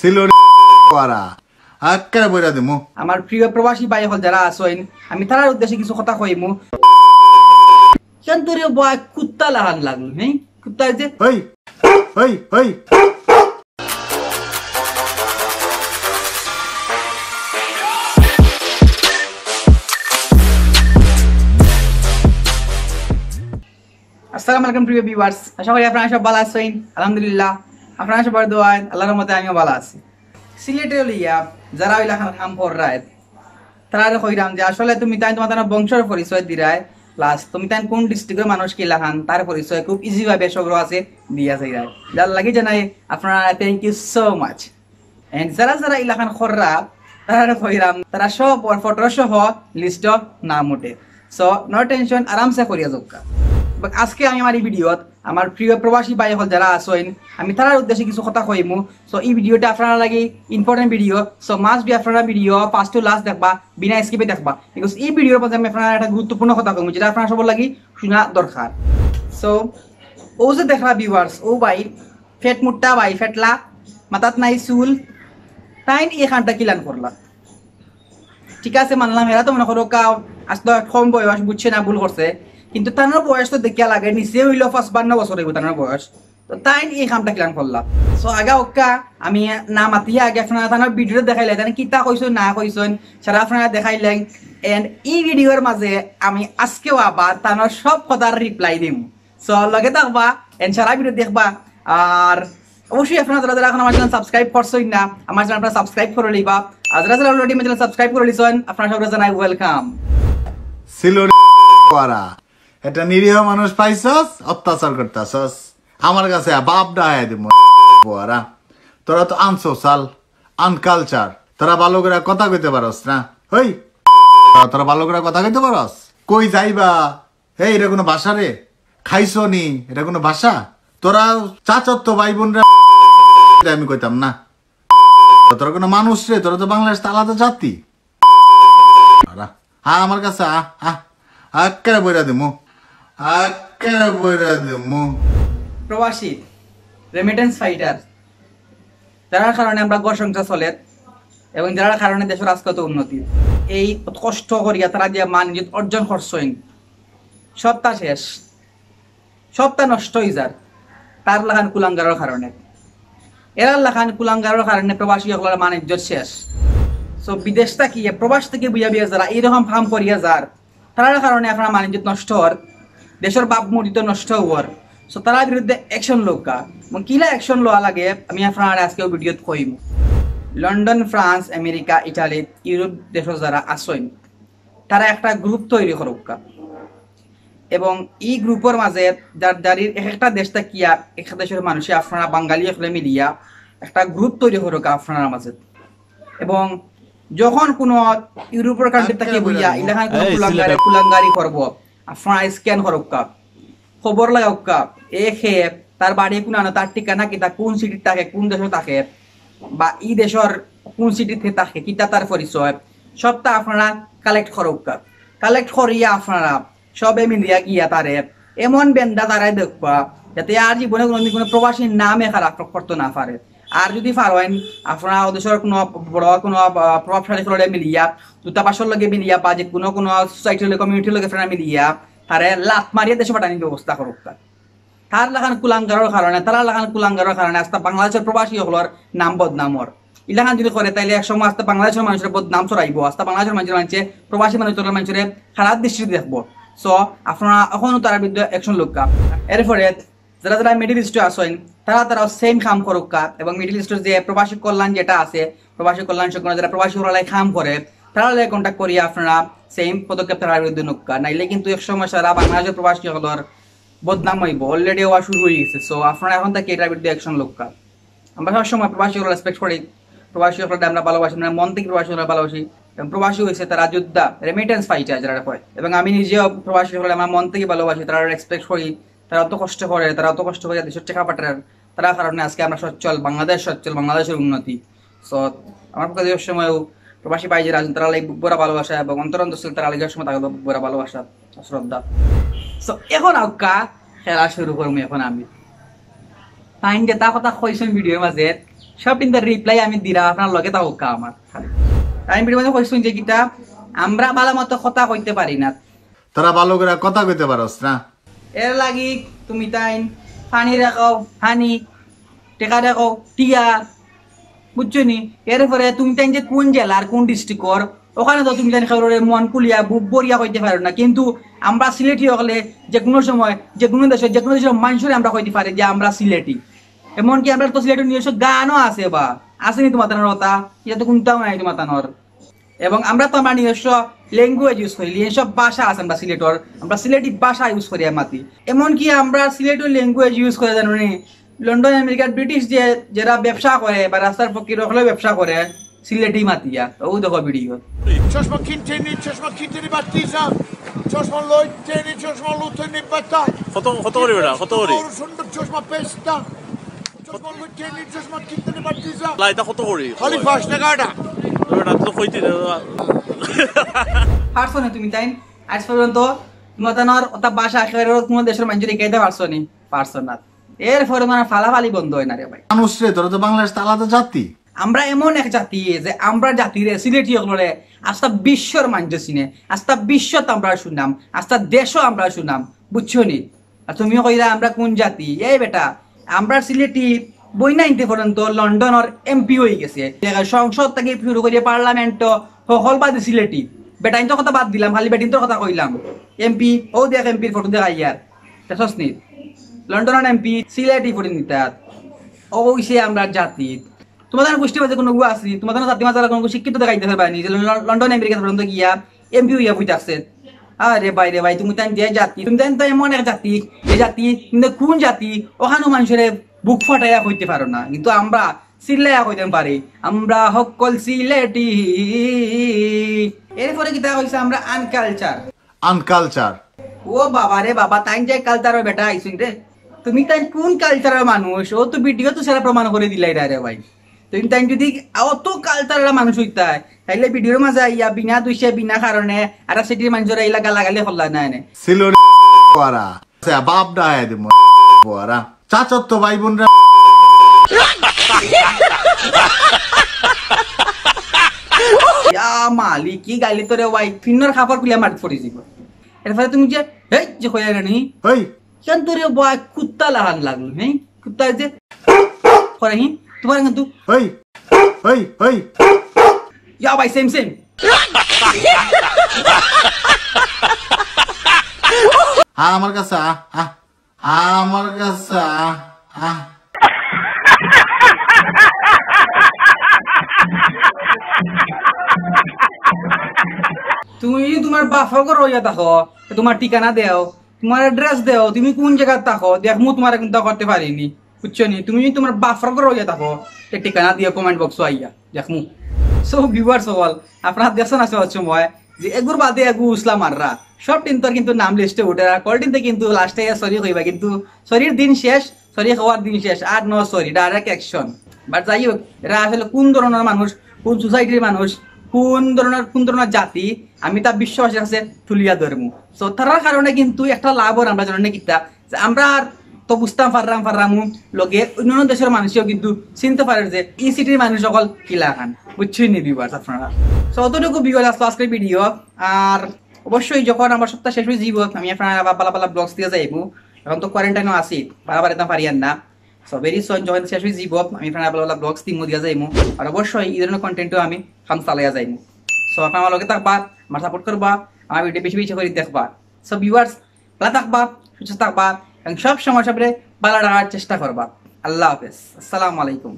সিলোরি করা আক্কেরে বইরা দিমু। আমার প্রিয় প্রবাসী ভাই হল যারা আছেন, আমি তার উদ্দেশ্যে কিছু কথা কইমু। কেন তোরে বয় কুত্তা লাহান লাগলো, হ্যাঁ কুত্তা যে ওই ওই ওই আসসালামু আলাইকুম প্রিয় ভিউয়ার্স, আশা করি আপনারা সব ভালো আছেন। আলহামদুলিল্লাহ আপনারা সবার দোয়ায় আল্লাহর রহমতে আমিও ভালো আছি। সিলেটে লইয়া যারা ওই লেখান কাম কররায় তারা কইরাম যে আসলে তুমি তাই তোমার বংশের পরিচয় দিরায়, প্লাস তুমি তাই কোন ডিস্ট্রিক্টের মানুষ কি লেখান তার পরিচয় খুব ইজি ভাবে সংগ্রহ আছে দিয়া যাইরায়। যার লাগি জানাই আপনারা thank you so much. And যারা যারা এই লেখান কররা তারা কইরাম তারা সব ফটো সহ লিস্ট নাম উঠে। সো নো টেনশন, আরামসে করিয়া যোগ। আজকে আমি আমার এই ভিডিওত আমার প্রিয় প্রবাসী ভাই হল যারা আছেন, আমি তার উদ্দেশ্যে কিছু কথা কইমু। সো এই ভিডিওটা আপনারা লাগে important video, so must be আপনারা ভিডিও ফার্স্ট টু লাস্ট দেখবা, বিনা স্কিপে দেখবা, বিকজ এই ভিডিওর মধ্যে আমি আপনারা একটা গুরুত্বপূর্ণ কথা কইমু যেটা আপনারা সবার লাগি শোনা দরকার। সো ও যে দেখলা ভিউয়ার্স, ও ভাই ফেট মুট্টা ভাই ফেটলা, মাথাত নাই চুল, তাই এখানটা কিলান করলা। ঠিক আছে মানলাম, এরা তো মনে করো আসলে কম বয়স, বুঝছে না, ভুল করছে, কিন্তু তার বয়স তো দেখিয়া লাগে নিচে হইল 55 বছর হইব তার বয়স, তো তাই এই কামটা কিলান করলাম। সো আগা ওকা আমি না মাতিয়া আগে আপনারা তার ভিডিও দেখাইলে তাই কিতা কইছেন না কইছেন সেটা আপনারা দেখাইলেন। এন্ড এই ভিডিওর মাঝে আমি আজকেও আবার তার সব কথার রিপ্লাই দিম। সো লগে থাকবা এন্ড সারা ভিডিও দেখবা। আর অবশ্যই আপনারা যারা যারা এখন আমার চ্যানেল সাবস্ক্রাইব করছেন না, আমার চ্যানেল আপনারা সাবস্ক্রাইব করে লইবা। আর যারা যারা অলরেডি আমার চ্যানেল সাবস্ক্রাইব করে লিছেন আপনারা সবাই জানাই ওয়েলকাম। সিলোরি করা এটা নিরীহ মানুষ পাইছস, অত্যাচার করতেছস আমার কাছে বাপ ডায় দিব। তোরা তো আনসোশাল আনকালচার, তোরা ভালো করে কথা কইতে পারস না। হই তোরা ভালো করে কথা কইতে পারস? কই যাইবা এই এটা কোনো ভাষা রে? খাইছো নি এটা কোনো ভাষা? তোরা চাচত ভাই বোনরা আমি কইতাম না, তোরা কোনো মানুষ রে? তোরা তো বাংলাদেশ আলাদা জাতি। হ্যাঁ আমার কাছে আক্কেরে বইরা দিমু, আক্কেরে বইরা দিমু। প্রবাসী রেমিটেন্স ফাইটার যারা কারণে আমরা ঘর সংসার চলে এবং যারা কারণে দেশের আজকে তো উন্নতি, এই কষ্ট করিয়া তারা দিয়ে মান অর্জন করছেন, সবটা শেষ, সবটা নষ্ট হয়ে যার তার লাখান কুলাঙ্গারের কারণে, এরা লাখান কুলাঙ্গারের কারণে প্রবাসী সকলের মান ইজ্জত শেষ। সো বিদেশটা কি প্রবাস থেকে বুঝা বিয়া যারা এইরকম ফার্ম করিয়া যার তার কারণে আপনার মান ইজ্জত নষ্ট হওয়ার, দেশের বাপ মূর্তি নষ্ট হওয়ার। সো তার বিরুদ্ধে অ্যাকশন লোকা এবং কিলা অ্যাকশন লওয়া লাগে আমি আপনার আজকে ভিডিওত কইম। London, France, America, Italy, Europe দেশ যারা আসেন তারা একটা গ্রুপ তৈরি করুক এবং এই গ্রুপের মাঝে যার একটা দেশটা কিয়া একটা দেশের মানুষে আপনারা বাঙালি হলে মিলিয়া একটা গ্রুপ তৈরি করুক আপনার মাঝে। এবং যখন কোনো ইউরোপের কান্ট্রি থেকে বইয়া ইলাকান কোনো কুলাঙ্গারি করব আপনারা স্ক্যান করুক, খবর লাগাউক এ খেয়ে তার বাড়ি কোন আনো, তার ঠিকানা কিতা, কোন সিটির থাকে, কোন দেশে থাকে, বা এই দেশের কোন সিটিতে থাকে, কিতা তার পরিচয়, সবটা আপনারা কালেক্ট করুক। কালেক্ট করিয়া আপনারা সবে মিলিয়া গিয়া তারে এমন বেন্দা তারাই দেখবা যাতে আর জীবনে কোনোদিন কোনো প্রবাসীর নামে খারাপ করতে না পারে। আর যদি পারেন আপনারা দেশের কোনো বড় কোনো প্রভাবশালী ফলে মিলিয়া, দূতাবাসের লগে মিলিয়া, বা যে কোনো কোনো সোসাইটির লগে কমিউনিটির লগে আপনারা মিলিয়া তারে লাত মারিয়া দেশে পাঠানোর ব্যবস্থা করুক। তার লাগান কুলাঙ্গারের কারণে, তারা লাগান কুলাঙ্গারের কারণে আস্তে বাংলাদেশের প্রবাসী হলোর নাম বদনামর ইলাকান যদি করে তাইলে একসময় আস্তে বাংলাদেশের মানুষের বদনাম ছড়াইব, আস্তে বাংলাদেশের মানুষের প্রবাসী মানুষের মানুষের খারাপ দৃষ্টিতে দেখবো। সো আপনারা এখনো তার বিরুদ্ধে অ্যাকশন লোকা। এরপরে যারা যারা মিডিল ইস্টে আসেন তারাও সেম কাম করুক এবং মিডিল ইস্টের যে প্রবাসী কল্যাণ যেটা আছে, প্রবাসী কল্যাণ সংগঠন যারা প্রবাসী হলাই কাম করে তারা কন্ট্যাক্ট করিয়া আপনারা সেম পদক্ষেপ তার বিরুদ্ধে নোকা, নাইলে কিন্তু একসময় সারা বাংলাদেশের প্রবাসী হলর বদনাম হইব, অলরেডি হওয়া শুরু হয়ে গেছে। সো আপনারা এখন থেকে এটার বিরুদ্ধে অ্যাকশন লোকা। আমরা সবসময় প্রবাসী হল রেসপেক্ট করি, প্রবাসী হলটা আমরা ভালোবাসি, আমরা মন থেকে প্রবাসী হল ভালোবাসি। প্রবাসী হয়েছে তারা যোদ্ধা, রেমিটেন্স ফাইটার যারা হয়, এবং আমি নিজেও প্রবাসী হলে আমার মন থেকে ভালোবাসি, তারা রেসপেক্ট করি, তারা অত কষ্ট করে, তারা অত কষ্ট করে দেশের টাকা পাঠার, তারা কারণে আজকে আমরা সচ্ছল বাংলাদেশ, সচ্ছল বাংলাদেশের উন্নতি। সো আমার পক্ষে সময়ও প্রবাসী ভাই যারা আছেন তারা বড় ভালোবাসা এবং অন্তরন্তস্থল তারা লেগে সময় তাকে বড় ভালোবাসা শ্রদ্ধা। সো এখন আউকা খেলা শুরু করবো। এখন আমি তাই যে তা কথা কইছেন ভিডিওর মাঝে সব কিন্তু রিপ্লাই আমি দিরা আপনার লগে তা হোক আমার আমি ভিডিও মধ্যে কইছুন যে কিটা আমরা ভালো মতো কথা কইতে পারি না তোরা ভালো করে কথা কইতে পারস না এর লাগি তুমি তাই পানি রাখাও হানি টেকা রাখাও টিয়া বুঝছো নি এরপরে তুমি তাই যে কোন জেলার কোন ডিস্ট্রিক্টর ওখানে তো তুমি জানি খবরের মন কুলিয়া বুক বরিয়া কইতে পারো না কিন্তু আমরা সিলেটি হলে যে কোনো সময় যে কোনো দেশের মানুষের আমরা কইতে পারি যে আমরা সিলেটি এমনকি আমরা তো সিলেটের নিজস্ব গানও আছে বা আসেনি তোমার কথা এটা তো কোনটাও নাই তোমার তানোর এবং আমরা তো আমার নিজস্ব ল্যাঙ্গুয়েজ ইউজ করি এসব ভাষা আছে আমরা সিলেটর আমরা সিলেটি ভাষা ইউজ করি মাতি এমনকি আমরা সিলেটের ল্যাঙ্গুয়েজ ইউজ করে জানো নি লন্ডন আমেরিকার ব্রিটিশ যে যারা ব্যবসা করে বা রাস্তার ফকির হলেও ব্যবসা করে সিলেটি মাতিয়া ও দেখো video Çeşme Kinteni Battiza, Çeşme Lloyd'teni, Çeşme Luteni Batta. Foto veriyor ha, foto veriyor. Doğrusundur Çeşme Pesta. Çeşme Lloyd'teni, Çeşme Kinteni Battiza. Layda foto veriyor. Halifa Aşnegada. Öyle তো কইতে পারছো না তুমি তাই আজ পর্যন্ত তোমার ওটা ভাষা একেবারে কোনো দেশের মানুষের এগিয়ে পারছো নি পারছো না এরপরে মানে ফালাফালি বন্ধ হয় না রে ভাই মানুষ রে তোরা তো বাংলাদেশ তো আলাদা জাতি আমরা এমন এক জাতি যে আমরা জাতিরে সিলেটি হলে আস্তা বিশ্বর মানুষ চিনে আস্তা বিশ্বত আমরা শুনাম আস্তা দেশও আমরা শুনাম বুঝছো নি আর তুমিও কইরা আমরা কোন জাতি এই বেটা আমরা সিলেটি বই নাইনতে পর্যন্ত লন্ডনের এমপি হয়ে গেছে সংসদ থেকে শুরু করিয়ে পার্লামেন্ট সকল বাদে সিলেটি বেটাইন তো কথা বাদ দিলাম খালি বেটিন তো কথা কইলাম এমপি ও দেখ এমপির ফটো দেখা ইয়ার দেখছস নি লন্ডনের এমপি সিলেটি ফটো নিতাত ও হইছে আমরা জাতি তোমাদের গোষ্ঠী মাঝে কোনো গুয়া আছে তোমাদের জাতি মাঝে কোনো শিক্ষিত দেখাইতে পারবানি যে লন্ডন আমেরিকা পর্যন্ত গিয়া এমপি হইয়া বুঝতে আসছে আরে ভাই রে ভাই তুমি তাই যে জাতি তুমি তাই তো এমন এক জাতি এই জাতি কিন্তু কোন জাতি ওখানে মানুষের বুক ফাটাইয়া কইতে পারো না কিন্তু আমরা সিল্লাইয়া কইতে পারি আমরা সকল সিলেটি এরপরে কি তা হইছে আমরা আনকালচার ও বাবা রে বাবা তাই যে কালচারের বেটা আইছিস রে তুমি তাই কোন কালচারের মানুষ ও তো ভিডিও তো সেরা প্রমাণ করে দিলাই রে ভাই তুমি তাই যদি অত কালচারের মানুষ হইতা তাইলে ভিডিওর মাঝে আইয়া বিনা দুইশে বিনা কারণে আর সিটির মানুষের এইলা গালাগালি হল্লা না এনে ছিল ওরা বাপ ডায় দিম ওরা চাচর তো ভাই বোনরা মালি কি গাইলি তোরে ভাই ফিন্নর খাবার খুলিয়া মাটি পড়ে যাব এরপরে তুমি যে এই যে কইয়া রানি ওই কেন তোরে ভাই কুত্তা লাহান লাগলো হ্যাঁ কুত্তা যে করে হি তোমার কিন্তু ওই ওই ওই ইয়া ভাই সেম আমার কাছে আমার কাছে তুমি তোমার বাপকে রইয়া থাকো তোমার ঠিকানা দেও তোমার অ্যাড্রেস দেও তুমি কোন জায়গায় থাকো দেখমু তোমার কিন্তু করতে পারিনি বুঝছো নি তুমি তোমার বাপকে রইয়া থাকো ঠিকানা দিয়ে কমেন্ট বক্স আইয়া দেখমু সো ভিউয়ার্স হল আপনারা দেখছেন আছে সময় যে এগুর বাদে এগু উসলা মাররা সব টিনতর কিন্তু নাম লিস্টে উঠে কল টিনতে কিন্তু লাস্টে সরি কইবা কিন্তু সরির দিন শেষ সরি খাওয়ার দিন শেষ আর no sorry direct action but যাই হোক এরা আসলে কোন ধরনের মানুষ কোন সোসাইটির মানুষ কোন ধরনের জাতি আমি তা বিশ্বাসের কাছে তুলিয়া ধরমু সো তার কারণে কিন্তু একটা লাভ ওর আমরা জানি কিতা আমরা তো বুঝতাম ফাররামু লগে অন্যান্য দেশের মানুষও কিন্তু চিনতে পারে যে এই সিটির মানুষ সকল কিলা খান বুঝছই নি ভিউয়ার্স আপনারা সো অতটুকু ভিডিও আসলো আজকের ভিডিও আর অবশ্যই যখন আমার সপ্তাহ শেষ হয়ে যাব আমি আপনারা পালা ব্লগস দিয়ে যাইবো এখন তো কোয়ারেন্টাইনও আছি বারবার এটা পারিয়ান না সো ভেরি সুন যখন শেষ হয়ে যাব আমি আপনারা পালা ব্লগস দিমু দিয়া যাইমু আর অবশ্যই এই ধরনের কন্টেন্টও আমি কাম চালাইয়া যাইমু সো আপনারা আমার লগে থাকবা আমার সাপোর্ট করবা আমার ভিডিও বেশি বেশি করে দেখবা সো ভিউয়ার্স ভালো থাকবা সুস্থ থাকবা এবং সব সময় সবরে ভালো রাখার চেষ্টা করবা আল্লাহ হাফেজ আসসালামু আলাইকুম